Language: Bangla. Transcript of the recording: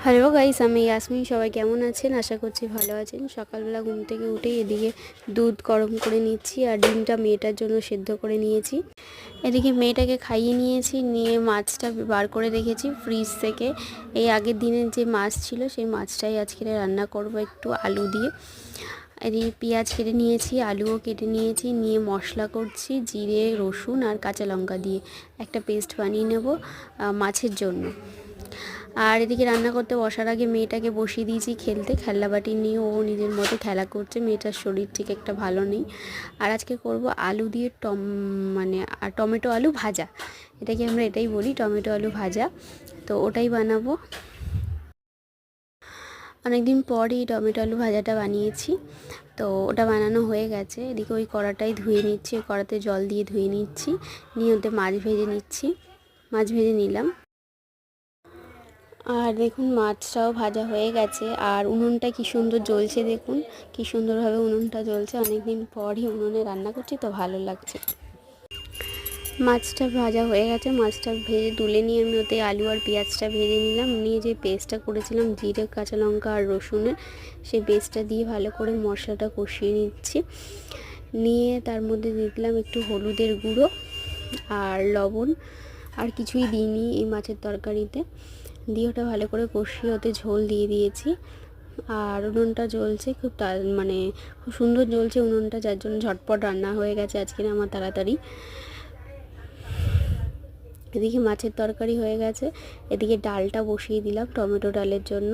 হ্যালো গাইস, আমি ইয়াসমিন। সবাই কেমন আছেন? আশা করছি ভালো আছেন। সকালবেলা ঘুম থেকে উঠে এদিকে দুধ গরম করে নিচ্ছি আর ডিমটা মেয়েটার জন্য সেদ্ধ করে নিয়েছি। এদিকে মেয়েটাকে খাইয়ে নিয়েছি, নিয়ে মাছটা বার করে রেখেছি ফ্রিজ থেকে। এই আগের দিনের যে মাছ ছিল সেই মাছটাই আজকে রান্না করব একটু আলু দিয়ে। এদিকে পেঁয়াজ কেটে নিয়েছি, আলুও কেটে নিয়েছি, নিয়ে মশলা করছি জিরে রসুন আর কাঁচা লঙ্কা দিয়ে একটা পেস্ট বানিয়ে নেব মাছের জন্য। আর এদিকে রান্না করতে বসার আগে মেয়েটাকে বসিয়ে দিয়েছি খেলতে, খেলনাবাটি নিয়ে ও নিজের মতো খেলা করছে। মেয়েটার শরীর ঠিক একটা ভালো নেই। আর আজকে করব আলু দিয়ে টমেটো আলু ভাজা, এটাকে আমরা এটাই বলি, টমেটো আলু ভাজা। তো ওটাই বানাবো। অনেকদিন পরই টমেটো আলু ভাজাটা বানিয়েছি। তো ওটা বানানো হয়ে গেছে। এদিকে ওই কড়াটাই ধুয়ে নিচ্ছি, ওই কড়াতে জল দিয়ে ধুয়ে নিচ্ছি, নিয়ে ওতে মাছ ভেজে নিলাম। আর দেখুন মাছটাও ভাজা হয়ে গেছে, আর উনুনটা কি সুন্দর জ্বলছে, দেখুন কি সুন্দরভাবে উনুনটা জ্বলছে। অনেকদিন পরই উনুনে রান্না করছি তো ভালো লাগছে। মাছটা ভাজা হয়ে গেছে, মাছটা ভেজে তুলে নিয়ে আমি ওতে আলু আর পেঁয়াজটা ভেজে নিলাম। নিয়ে যে পেস্টটা করেছিলাম জিরে কাঁচা লঙ্কা আর রসুনের, সেই পেস্টটা দিয়ে ভালো করে মশলাটা কষিয়ে নিচ্ছি। নিয়ে তার মধ্যে দিয়ে দিলাম একটু হলুদের গুঁড়ো আর লবণ, আর কিছুই দিইনি এই মাছের তরকারিতে। দিয়ে ওটা ভালো করে কষিয়ে ওতে ঝোল দিয়ে দিয়েছি। আর উনুনটা জ্বলছে খুব খুব সুন্দর জ্বলছে উনুনটা, যার জন্য ঝটপট রান্না হয়ে গেছে আজকে আমার তাড়াতাড়ি। এদিকে মাছের তরকারি হয়ে গেছে, এদিকে ডালটা বসিয়ে দিলাম টমেটো ডালের জন্য।